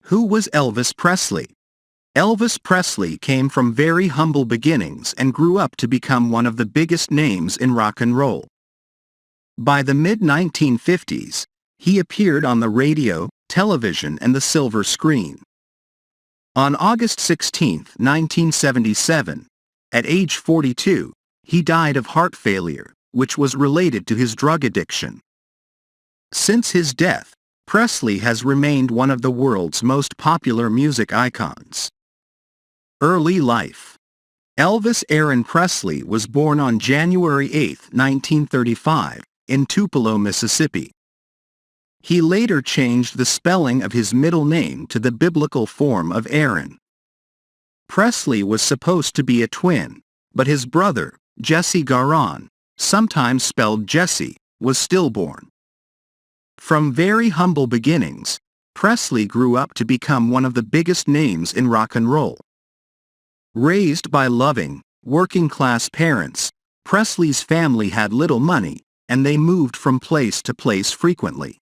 Who was Elvis Presley? Elvis Presley came from very humble beginnings and grew up to become one of the biggest names in rock and roll. By the mid-1950s, he appeared on the radio, television, and the silver screen. On August 16, 1977, at age 42, he died of heart failure, which was related to his drug addiction. Since his death, Presley has remained one of the world's most popular music icons. Early life. Elvis Aaron Presley was born on January 8, 1935, in Tupelo, Mississippi. He later changed the spelling of his middle name to the biblical form of Aaron. Presley was supposed to be a twin, but his brother, Jesse Garon, sometimes spelled Jesse, was stillborn. From very humble beginnings, Presley grew up to become one of the biggest names in rock and roll. Raised by loving, working-class parents, Presley's family had little money, and they moved from place to place frequently.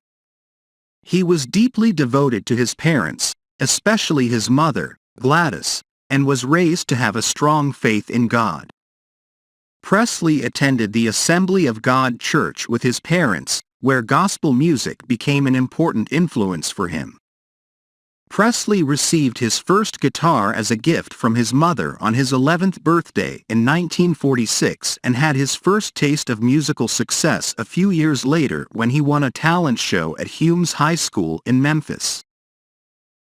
He was deeply devoted to his parents, especially his mother, Gladys, and was raised to have a strong faith in God. Presley attended the Assembly of God Church with his parents, where gospel music became an important influence for him. Presley received his first guitar as a gift from his mother on his 11th birthday in 1946 and had his first taste of musical success a few years later when he won a talent show at Humes High School in Memphis.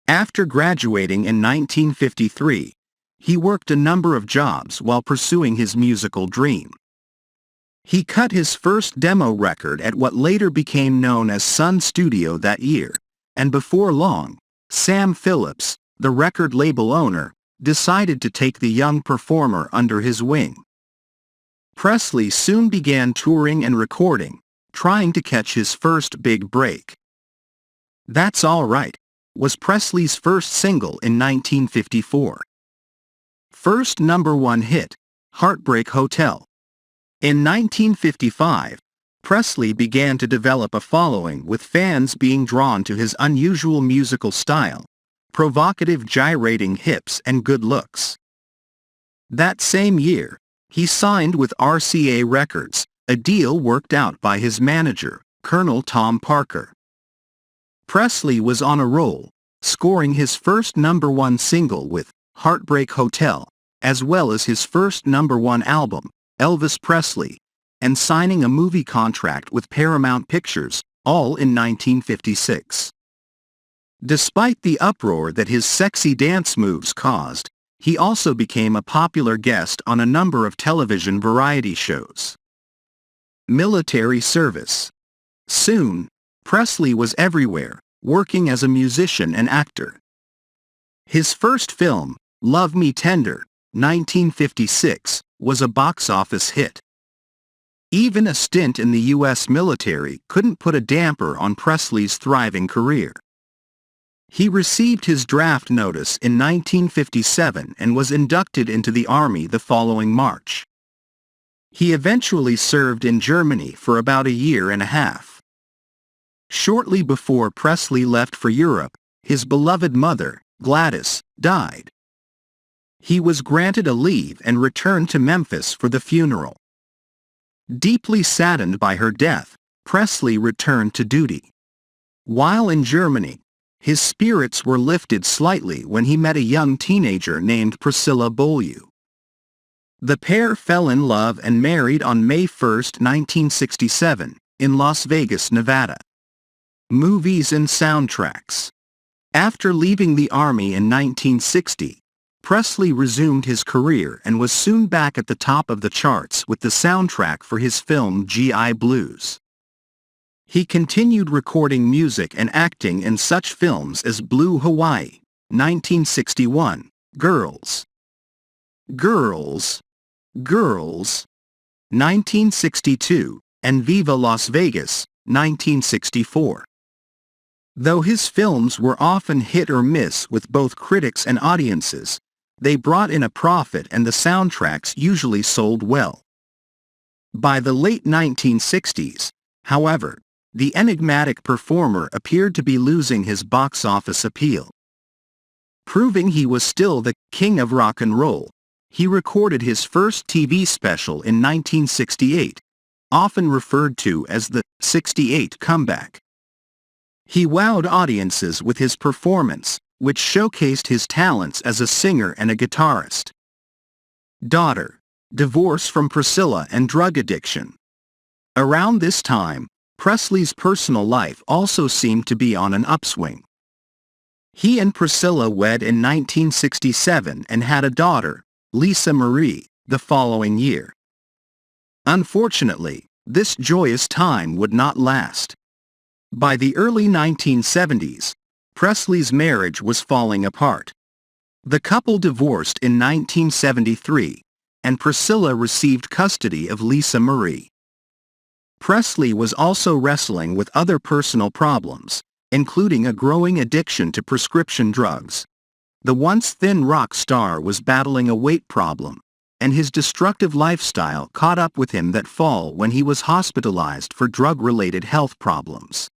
After graduating in 1953, he worked a number of jobs while pursuing his musical dream. He cut his first demo record at what later became known as Sun Studio that year, and before long, Sam Phillips, the record label owner, decided to take the young performer under his wing. Presley soon began touring and recording, trying to catch his first big break. That's All Right was Presley's first single in 1954. First #1 hit, Heartbreak Hotel. In 1955, Presley began to develop a following with fans being drawn to his unusual musical style, provocative gyrating hips and good looks. That same year, he signed with RCA Records, a deal worked out by his manager, Colonel Tom Parker. Presley was on a roll, scoring his first #1 single with Heartbreak Hotel, as well as his first #1 album, Elvis Presley, and signing a movie contract with Paramount Pictures, all in 1956. Despite the uproar that his sexy dance moves caused, he also became a popular guest on a number of television variety shows. Military service. Soon, Presley was everywhere, working as a musician and actor. His first film, Love Me Tender, 1956, was a box office hit. Even a stint in the U.S. military couldn't put a damper on Presley's thriving career. He received his draft notice in 1957 and was inducted into the Army the following March. He eventually served in Germany for about a year and a half. Shortly before Presley left for Europe, his beloved mother, Gladys, died. He was granted a leave and returned to Memphis for the funeral. Deeply saddened by her death, Presley returned to duty. While in Germany, his spirits were lifted slightly when he met a young teenager named Priscilla Beaulieu. The pair fell in love and married on May 1, 1967, in Las Vegas, Nevada. Movies and soundtracks. After leaving the Army in 1960, Presley resumed his career and was soon back at the top of the charts with the soundtrack for his film G.I. Blues. He continued recording music and acting in such films as Blue Hawaii, 1961, Girls, 1962, and Viva Las Vegas, 1964. Though his films were often hit or miss with both critics and audiences, they brought in a profit and the soundtracks usually sold well. By the late 1960s, however, the enigmatic performer appeared to be losing his box office appeal. Proving he was still the king of rock and roll, he recorded his first TV special in 1968, often referred to as the '68 comeback. He wowed audiences with his performance, which showcased his talents as a singer and a guitarist. Daughter, divorce from Priscilla and drug addiction. Around this time, Presley's personal life also seemed to be on an upswing. He and Priscilla wed in 1967 and had a daughter, Lisa Marie, the following year. Unfortunately, this joyous time would not last. By the early 1970s, Presley's marriage was falling apart. The couple divorced in 1973, and Priscilla received custody of Lisa Marie. Presley was also wrestling with other personal problems, including a growing addiction to prescription drugs. The once thin rock star was battling a weight problem, and his destructive lifestyle caught up with him that fall when he was hospitalized for drug-related health problems.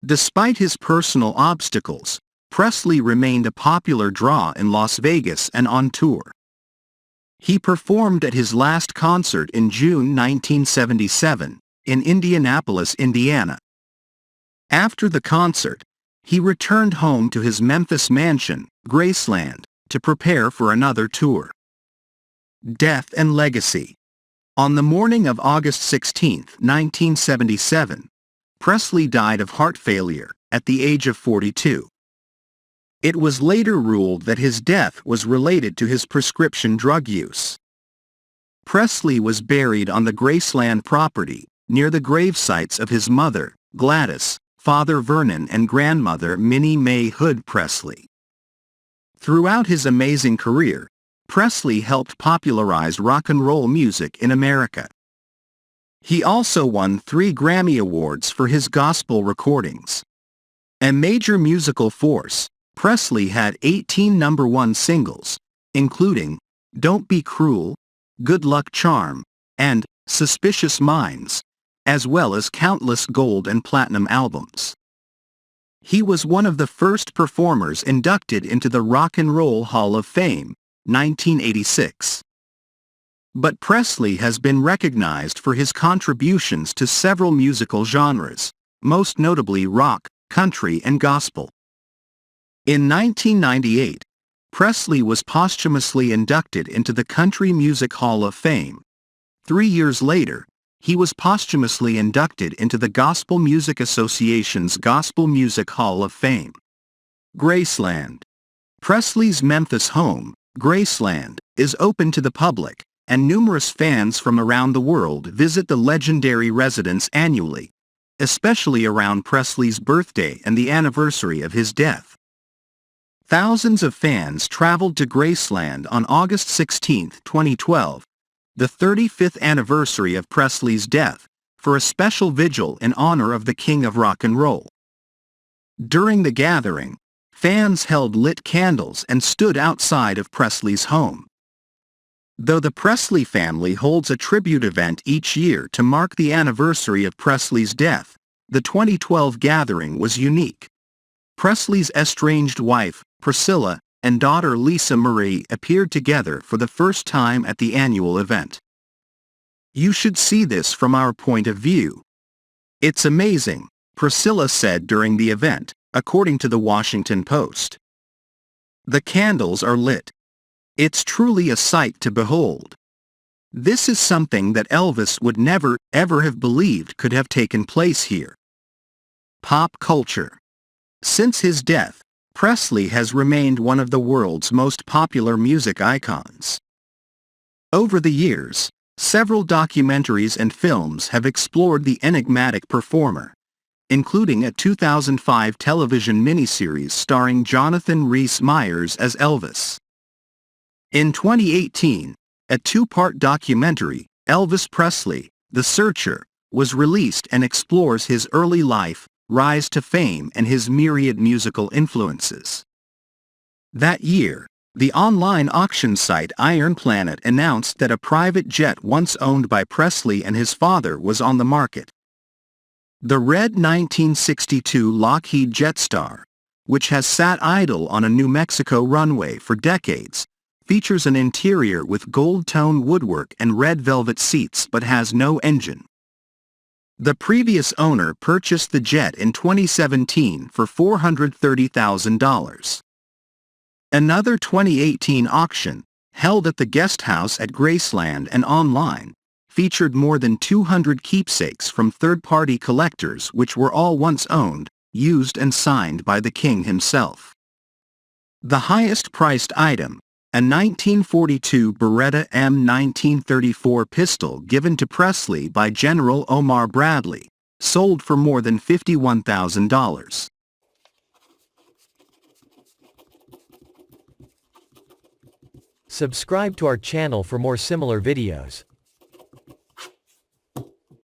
Despite his personal obstacles, Presley remained a popular draw in Las Vegas and on tour. He performed at his last concert in June 1977, in Indianapolis, Indiana. After the concert, he returned home to his Memphis mansion, Graceland, to prepare for another tour. Death and legacy. On the morning of August 16, 1977, Presley died of heart failure, at the age of 42. It was later ruled that his death was related to his prescription drug use. Presley was buried on the Graceland property, near the gravesites of his mother, Gladys, father Vernon and grandmother Minnie Mae Hood Presley. Throughout his amazing career, Presley helped popularize rock and roll music in America. He also won 3 Grammy Awards for his gospel recordings. A major musical force, Presley had 18 #1 singles, including Don't Be Cruel, Good Luck Charm, and Suspicious Minds, as well as countless gold and platinum albums. He was one of the first performers inducted into the Rock and Roll Hall of Fame, 1986. But Presley has been recognized for his contributions to several musical genres, most notably rock, country and gospel. In 1998, Presley was posthumously inducted into the Country Music Hall of Fame. 3 years later, he was posthumously inducted into the Gospel Music Association's Gospel Music Hall of Fame. Graceland. Presley's Memphis home, Graceland, is open to the public, and numerous fans from around the world visit the legendary residence annually, especially around Presley's birthday and the anniversary of his death. Thousands of fans traveled to Graceland on August 16, 2012, the 35th anniversary of Presley's death, for a special vigil in honor of the King of Rock and Roll. During the gathering, fans held lit candles and stood outside of Presley's home. Though the Presley family holds a tribute event each year to mark the anniversary of Presley's death, the 2012 gathering was unique. Presley's estranged wife, Priscilla, and daughter Lisa Marie appeared together for the first time at the annual event. "You should see this from our point of view. It's amazing," Priscilla said during the event, according to the Washington Post. "The candles are lit. It's truly a sight to behold. This is something that Elvis would never, ever have believed could have taken place here." Pop culture. Since his death, Presley has remained one of the world's most popular music icons. Over the years, several documentaries and films have explored the enigmatic performer, including a 2005 television miniseries starring Jonathan Rhys-Meyers as Elvis. In 2018, a 2-part documentary, Elvis Presley, The Searcher, was released and explores his early life, rise to fame and his myriad musical influences. That year, the online auction site Iron Planet announced that a private jet once owned by Presley and his father was on the market. The red 1962 Lockheed Jetstar, which has sat idle on a New Mexico runway for decades, features an interior with gold-tone woodwork and red velvet seats but has no engine. The previous owner purchased the jet in 2017 for $430,000. Another 2018 auction, held at the Guest House at Graceland and online, featured more than 200 keepsakes from third-party collectors which were all once owned, used and signed by the king himself. The highest-priced item, a 1942 Beretta M1934 pistol given to Presley by General Omar Bradley, sold for more than $51,000. Subscribe to our channel for more similar videos.